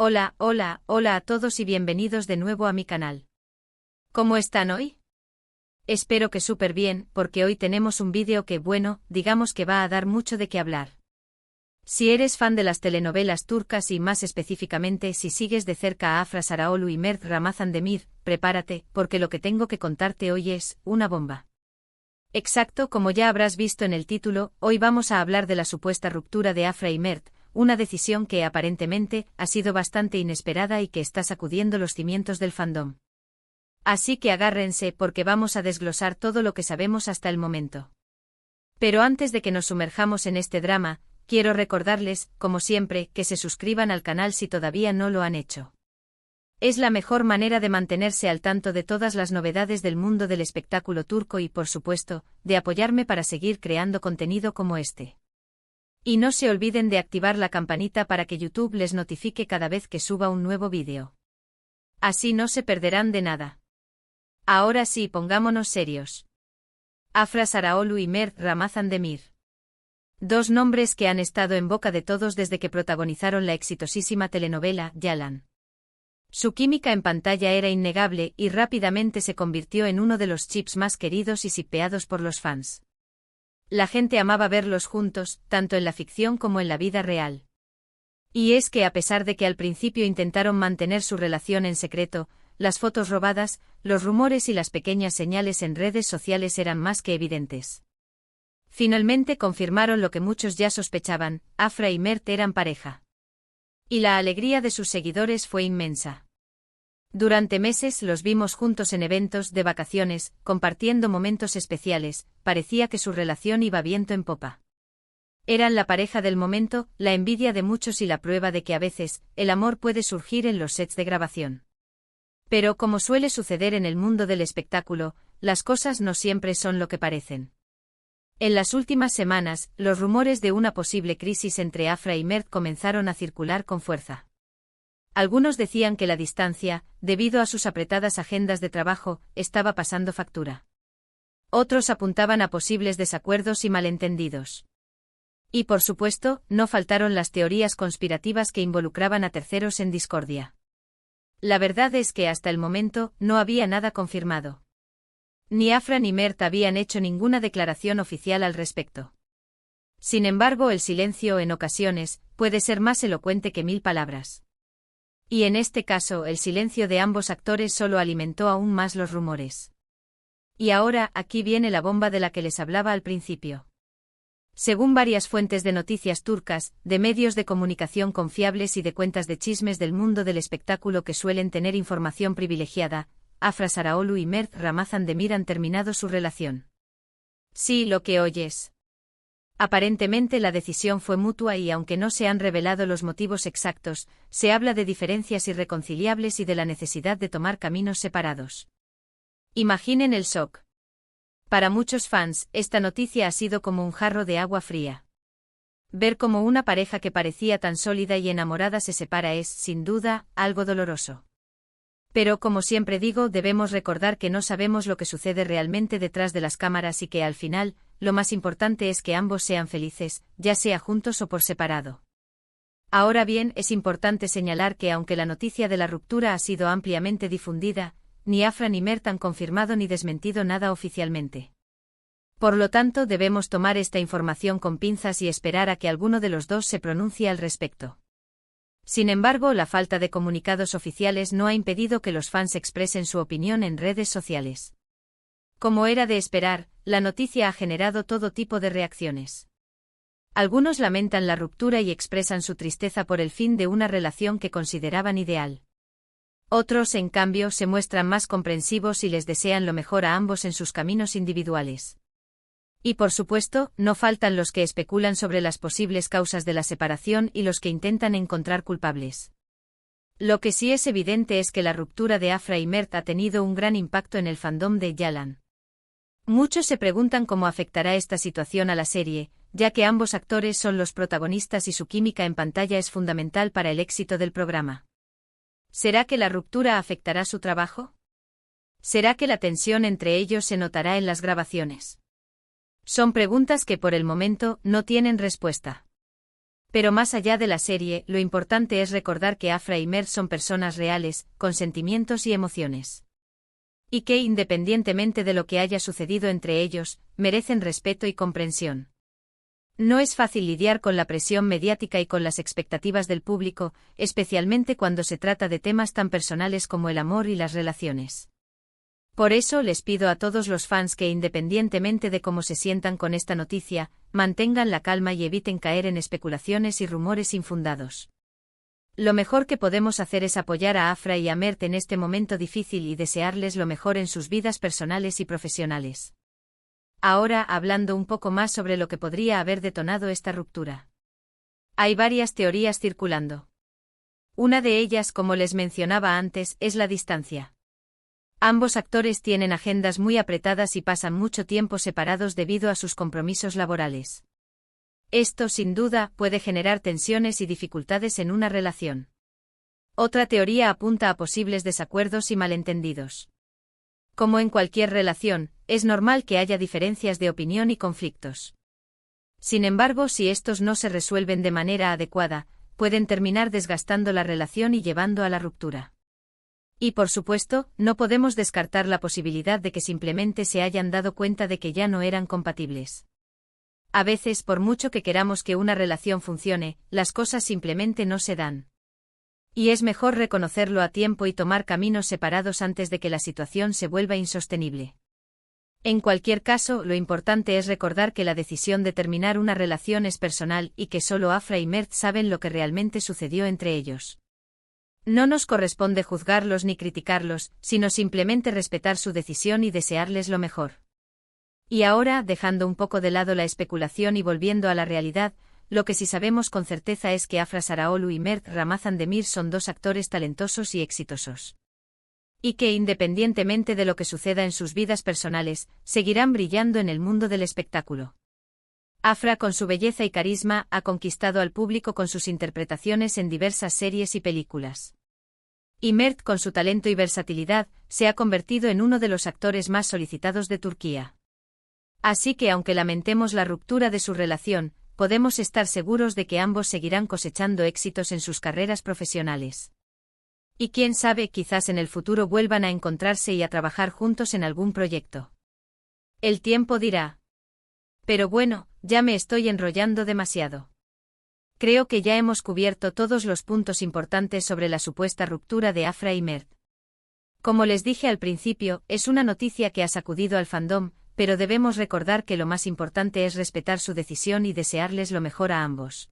Hola, hola, hola a todos y bienvenidos de nuevo a mi canal. ¿Cómo están hoy? Espero que súper bien, porque hoy tenemos un vídeo que, bueno, digamos que va a dar mucho de qué hablar. Si eres fan de las telenovelas turcas y más específicamente si sigues de cerca a Afra Sarayolu y Mert Ramazan Demir, prepárate, porque lo que tengo que contarte hoy es una bomba. Exacto, como ya habrás visto en el título, hoy vamos a hablar de la supuesta ruptura de Afra y Mert, una decisión que aparentemente ha sido bastante inesperada y que está sacudiendo los cimientos del fandom. Así que agárrense porque vamos a desglosar todo lo que sabemos hasta el momento. Pero antes de que nos sumerjamos en este drama, quiero recordarles, como siempre, que se suscriban al canal si todavía no lo han hecho. Es la mejor manera de mantenerse al tanto de todas las novedades del mundo del espectáculo turco y, por supuesto, de apoyarme para seguir creando contenido como este. Y no se olviden de activar la campanita para que YouTube les notifique cada vez que suba un nuevo vídeo. Así no se perderán de nada. Ahora sí, pongámonos serios. Afra Sarayolu y Mert Ramazan Demir. Dos nombres que han estado en boca de todos desde que protagonizaron la exitosísima telenovela Yalan. Su química en pantalla era innegable y rápidamente se convirtió en uno de los chips más queridos y shippeados por los fans. La gente amaba verlos juntos, tanto en la ficción como en la vida real. Y es que a pesar de que al principio intentaron mantener su relación en secreto, las fotos robadas, los rumores y las pequeñas señales en redes sociales eran más que evidentes. Finalmente confirmaron lo que muchos ya sospechaban, Afra y Mert eran pareja. Y la alegría de sus seguidores fue inmensa. Durante meses los vimos juntos en eventos, de vacaciones, compartiendo momentos especiales, parecía que su relación iba viento en popa. Eran la pareja del momento, la envidia de muchos y la prueba de que a veces, el amor puede surgir en los sets de grabación. Pero como suele suceder en el mundo del espectáculo, las cosas no siempre son lo que parecen. En las últimas semanas, los rumores de una posible crisis entre Afra y Mert comenzaron a circular con fuerza. Algunos decían que la distancia, debido a sus apretadas agendas de trabajo, estaba pasando factura. Otros apuntaban a posibles desacuerdos y malentendidos. Y por supuesto, no faltaron las teorías conspirativas que involucraban a terceros en discordia. La verdad es que hasta el momento no había nada confirmado. Ni Afra ni Mert habían hecho ninguna declaración oficial al respecto. Sin embargo, el silencio en ocasiones puede ser más elocuente que 1000 palabras. Y en este caso, el silencio de ambos actores solo alimentó aún más los rumores. Y ahora, aquí viene la bomba de la que les hablaba al principio. Según varias fuentes de noticias turcas, de medios de comunicación confiables y de cuentas de chismes del mundo del espectáculo que suelen tener información privilegiada, Afra Sarayolu y Mert Ramazan Demir han terminado su relación. Sí, lo que oyes. Aparentemente la decisión fue mutua y aunque no se han revelado los motivos exactos, se habla de diferencias irreconciliables y de la necesidad de tomar caminos separados. Imaginen el shock. Para muchos fans, esta noticia ha sido como un jarro de agua fría. Ver cómo una pareja que parecía tan sólida y enamorada se separa es, sin duda, algo doloroso. Pero como siempre digo, debemos recordar que no sabemos lo que sucede realmente detrás de las cámaras y que al final, lo más importante es que ambos sean felices, ya sea juntos o por separado. Ahora bien, es importante señalar que aunque la noticia de la ruptura ha sido ampliamente difundida, ni Afra ni Mert han confirmado ni desmentido nada oficialmente. Por lo tanto, debemos tomar esta información con pinzas y esperar a que alguno de los dos se pronuncie al respecto. Sin embargo, la falta de comunicados oficiales no ha impedido que los fans expresen su opinión en redes sociales. Como era de esperar, la noticia ha generado todo tipo de reacciones. Algunos lamentan la ruptura y expresan su tristeza por el fin de una relación que consideraban ideal. Otros, en cambio, se muestran más comprensivos y les desean lo mejor a ambos en sus caminos individuales. Y por supuesto, no faltan los que especulan sobre las posibles causas de la separación y los que intentan encontrar culpables. Lo que sí es evidente es que la ruptura de Afra y Mert ha tenido un gran impacto en el fandom de Yalan. Muchos se preguntan cómo afectará esta situación a la serie, ya que ambos actores son los protagonistas y su química en pantalla es fundamental para el éxito del programa. ¿Será que la ruptura afectará su trabajo? ¿Será que la tensión entre ellos se notará en las grabaciones? Son preguntas que por el momento no tienen respuesta. Pero más allá de la serie, lo importante es recordar que Afra y Mert son personas reales, con sentimientos y emociones. Y que, independientemente de lo que haya sucedido entre ellos, merecen respeto y comprensión. No es fácil lidiar con la presión mediática y con las expectativas del público, especialmente cuando se trata de temas tan personales como el amor y las relaciones. Por eso les pido a todos los fans que, independientemente de cómo se sientan con esta noticia, mantengan la calma y eviten caer en especulaciones y rumores infundados. Lo mejor que podemos hacer es apoyar a Afra y a Mert en este momento difícil y desearles lo mejor en sus vidas personales y profesionales. Ahora, hablando un poco más sobre lo que podría haber detonado esta ruptura. Hay varias teorías circulando. Una de ellas, como les mencionaba antes, es la distancia. Ambos actores tienen agendas muy apretadas y pasan mucho tiempo separados debido a sus compromisos laborales. Esto, sin duda, puede generar tensiones y dificultades en una relación. Otra teoría apunta a posibles desacuerdos y malentendidos. Como en cualquier relación, es normal que haya diferencias de opinión y conflictos. Sin embargo, si estos no se resuelven de manera adecuada, pueden terminar desgastando la relación y llevando a la ruptura. Y por supuesto, no podemos descartar la posibilidad de que simplemente se hayan dado cuenta de que ya no eran compatibles. A veces, por mucho que queramos que una relación funcione, las cosas simplemente no se dan. Y es mejor reconocerlo a tiempo y tomar caminos separados antes de que la situación se vuelva insostenible. En cualquier caso, lo importante es recordar que la decisión de terminar una relación es personal y que solo Afra y Mert saben lo que realmente sucedió entre ellos. No nos corresponde juzgarlos ni criticarlos, sino simplemente respetar su decisión y desearles lo mejor. Y ahora, dejando un poco de lado la especulación y volviendo a la realidad, lo que sí sabemos con certeza es que Afra Saraoglu y Mert Ramazan Demir son dos actores talentosos y exitosos. Y que, independientemente de lo que suceda en sus vidas personales, seguirán brillando en el mundo del espectáculo. Afra, con su belleza y carisma, ha conquistado al público con sus interpretaciones en diversas series y películas. Y Mert, con su talento y versatilidad, se ha convertido en uno de los actores más solicitados de Turquía. Así que, aunque lamentemos la ruptura de su relación, podemos estar seguros de que ambos seguirán cosechando éxitos en sus carreras profesionales. Y quién sabe, quizás en el futuro vuelvan a encontrarse y a trabajar juntos en algún proyecto. El tiempo dirá. Pero bueno, ya me estoy enrollando demasiado. Creo que ya hemos cubierto todos los puntos importantes sobre la supuesta ruptura de Afra y Mert. Como les dije al principio, es una noticia que ha sacudido al fandom, pero debemos recordar que lo más importante es respetar su decisión y desearles lo mejor a ambos.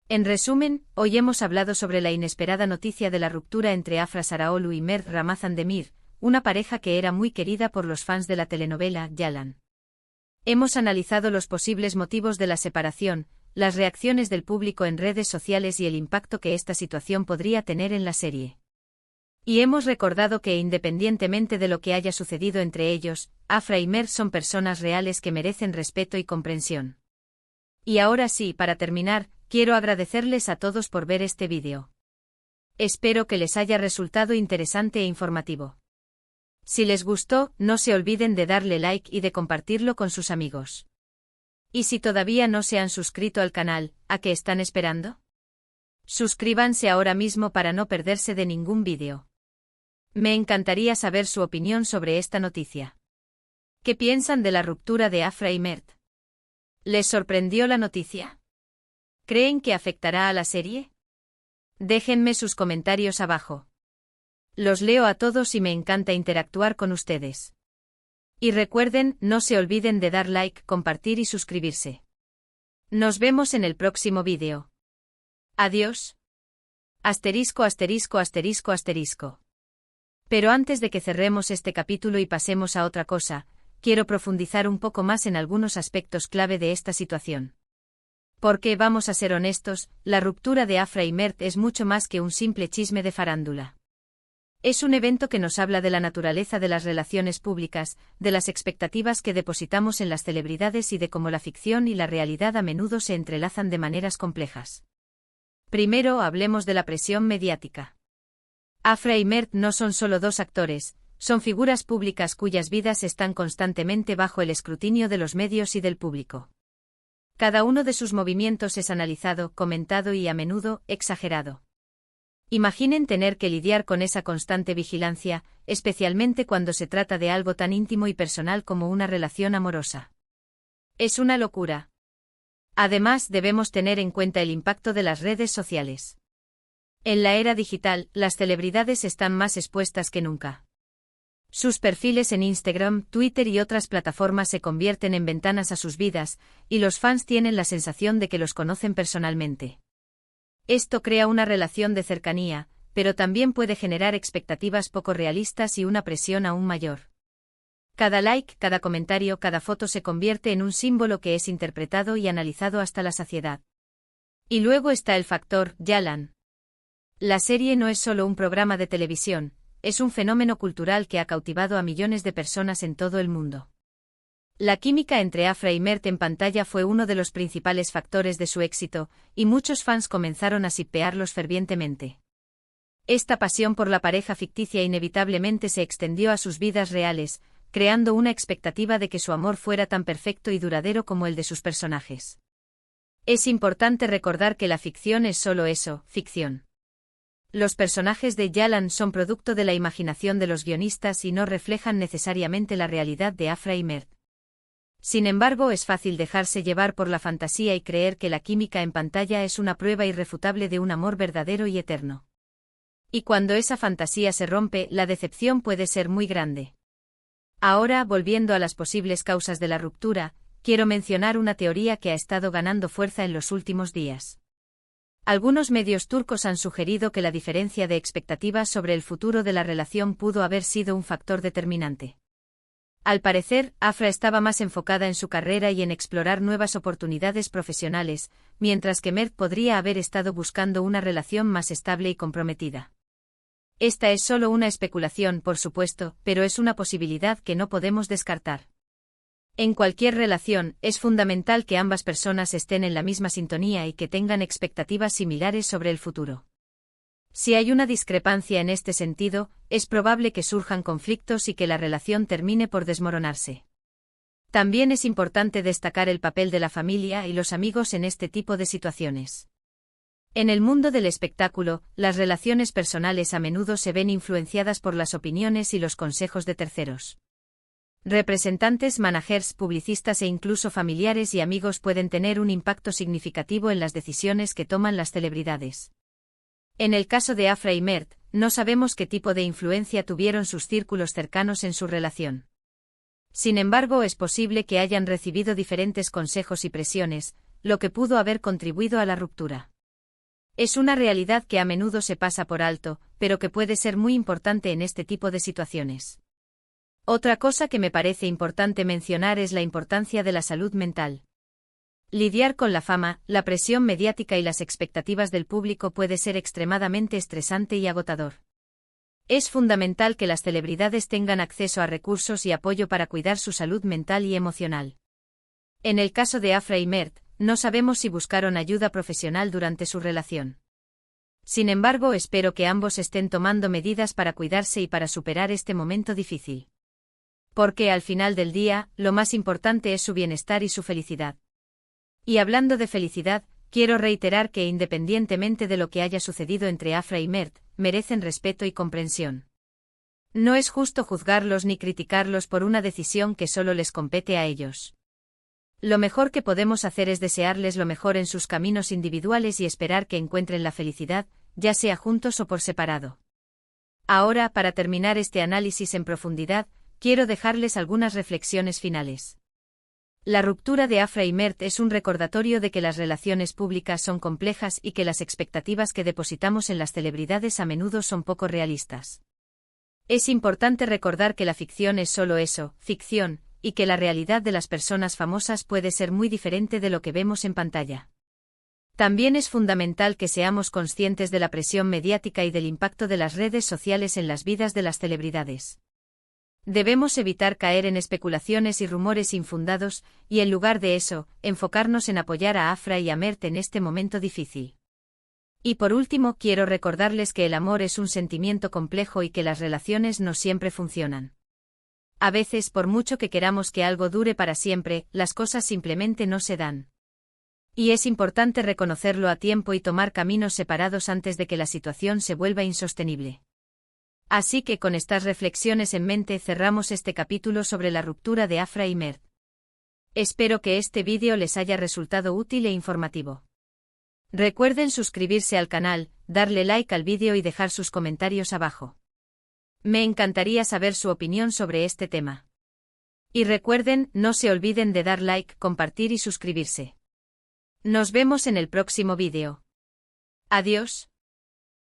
En resumen, hoy hemos hablado sobre la inesperada noticia de la ruptura entre Afra Saraoglu y Mert Ramazan Demir, una pareja que era muy querida por los fans de la telenovela Yalan. Hemos analizado los posibles motivos de la separación, las reacciones del público en redes sociales y el impacto que esta situación podría tener en la serie. Y hemos recordado que, independientemente de lo que haya sucedido entre ellos, Afra y Mert son personas reales que merecen respeto y comprensión. Y ahora sí, para terminar, quiero agradecerles a todos por ver este vídeo. Espero que les haya resultado interesante e informativo. Si les gustó, no se olviden de darle like y de compartirlo con sus amigos. Y si todavía no se han suscrito al canal, ¿a qué están esperando? Suscríbanse ahora mismo para no perderse de ningún vídeo. Me encantaría saber su opinión sobre esta noticia. ¿Qué piensan de la ruptura de Afra y Mert? ¿Les sorprendió la noticia? ¿Creen que afectará a la serie? Déjenme sus comentarios abajo. Los leo a todos y me encanta interactuar con ustedes. Y recuerden, no se olviden de dar like, compartir y suscribirse. Nos vemos en el próximo vídeo. Adiós. Asterisco asterisco asterisco asterisco. Pero antes de que cerremos este capítulo y pasemos a otra cosa, quiero profundizar un poco más en algunos aspectos clave de esta situación. Porque, vamos a ser honestos, la ruptura de Afra y Mert es mucho más que un simple chisme de farándula. Es un evento que nos habla de la naturaleza de las relaciones públicas, de las expectativas que depositamos en las celebridades y de cómo la ficción y la realidad a menudo se entrelazan de maneras complejas. Primero, hablemos de la presión mediática. Afra y Mert no son solo dos actores, son figuras públicas cuyas vidas están constantemente bajo el escrutinio de los medios y del público. Cada uno de sus movimientos es analizado, comentado y a menudo, exagerado. Imaginen tener que lidiar con esa constante vigilancia, especialmente cuando se trata de algo tan íntimo y personal como una relación amorosa. Es una locura. Además, debemos tener en cuenta el impacto de las redes sociales. En la era digital, las celebridades están más expuestas que nunca. Sus perfiles en Instagram, Twitter y otras plataformas se convierten en ventanas a sus vidas, y los fans tienen la sensación de que los conocen personalmente. Esto crea una relación de cercanía, pero también puede generar expectativas poco realistas y una presión aún mayor. Cada like, cada comentario, cada foto se convierte en un símbolo que es interpretado y analizado hasta la saciedad. Y luego está el factor Yalan. La serie no es solo un programa de televisión, es un fenómeno cultural que ha cautivado a millones de personas en todo el mundo. La química entre Afra y Mert en pantalla fue uno de los principales factores de su éxito, y muchos fans comenzaron a shippearlos fervientemente. Esta pasión por la pareja ficticia inevitablemente se extendió a sus vidas reales, creando una expectativa de que su amor fuera tan perfecto y duradero como el de sus personajes. Es importante recordar que la ficción es solo eso, ficción. Los personajes de Yalan son producto de la imaginación de los guionistas y no reflejan necesariamente la realidad de Afra y Mert. Sin embargo, es fácil dejarse llevar por la fantasía y creer que la química en pantalla es una prueba irrefutable de un amor verdadero y eterno. Y cuando esa fantasía se rompe, la decepción puede ser muy grande. Ahora, volviendo a las posibles causas de la ruptura, quiero mencionar una teoría que ha estado ganando fuerza en los últimos días. Algunos medios turcos han sugerido que la diferencia de expectativas sobre el futuro de la relación pudo haber sido un factor determinante. Al parecer, Afra estaba más enfocada en su carrera y en explorar nuevas oportunidades profesionales, mientras que Mert podría haber estado buscando una relación más estable y comprometida. Esta es solo una especulación, por supuesto, pero es una posibilidad que no podemos descartar. En cualquier relación, es fundamental que ambas personas estén en la misma sintonía y que tengan expectativas similares sobre el futuro. Si hay una discrepancia en este sentido, es probable que surjan conflictos y que la relación termine por desmoronarse. También es importante destacar el papel de la familia y los amigos en este tipo de situaciones. En el mundo del espectáculo, las relaciones personales a menudo se ven influenciadas por las opiniones y los consejos de terceros. Representantes, managers, publicistas e incluso familiares y amigos pueden tener un impacto significativo en las decisiones que toman las celebridades. En el caso de Afra y Mert, no sabemos qué tipo de influencia tuvieron sus círculos cercanos en su relación. Sin embargo, es posible que hayan recibido diferentes consejos y presiones, lo que pudo haber contribuido a la ruptura. Es una realidad que a menudo se pasa por alto, pero que puede ser muy importante en este tipo de situaciones. Otra cosa que me parece importante mencionar es la importancia de la salud mental. Lidiar con la fama, la presión mediática y las expectativas del público puede ser extremadamente estresante y agotador. Es fundamental que las celebridades tengan acceso a recursos y apoyo para cuidar su salud mental y emocional. En el caso de Afra y Mert, no sabemos si buscaron ayuda profesional durante su relación. Sin embargo, espero que ambos estén tomando medidas para cuidarse y para superar este momento difícil. Porque al final del día, lo más importante es su bienestar y su felicidad. Y hablando de felicidad, quiero reiterar que independientemente de lo que haya sucedido entre Afra y Mert, merecen respeto y comprensión. No es justo juzgarlos ni criticarlos por una decisión que solo les compete a ellos. Lo mejor que podemos hacer es desearles lo mejor en sus caminos individuales y esperar que encuentren la felicidad, ya sea juntos o por separado. Ahora, para terminar este análisis en profundidad, quiero dejarles algunas reflexiones finales. La ruptura de Afra y Mert es un recordatorio de que las relaciones públicas son complejas y que las expectativas que depositamos en las celebridades a menudo son poco realistas. Es importante recordar que la ficción es solo eso, ficción, y que la realidad de las personas famosas puede ser muy diferente de lo que vemos en pantalla. También es fundamental que seamos conscientes de la presión mediática y del impacto de las redes sociales en las vidas de las celebridades. Debemos evitar caer en especulaciones y rumores infundados, y en lugar de eso, enfocarnos en apoyar a Afra y a Mert en este momento difícil. Y por último, quiero recordarles que el amor es un sentimiento complejo y que las relaciones no siempre funcionan. A veces, por mucho que queramos que algo dure para siempre, las cosas simplemente no se dan. Y es importante reconocerlo a tiempo y tomar caminos separados antes de que la situación se vuelva insostenible. Así que con estas reflexiones en mente cerramos este capítulo sobre la ruptura de Afra y Mert. Espero que este vídeo les haya resultado útil e informativo. Recuerden suscribirse al canal, darle like al vídeo y dejar sus comentarios abajo. Me encantaría saber su opinión sobre este tema. Y recuerden, no se olviden de dar like, compartir y suscribirse. Nos vemos en el próximo vídeo. Adiós.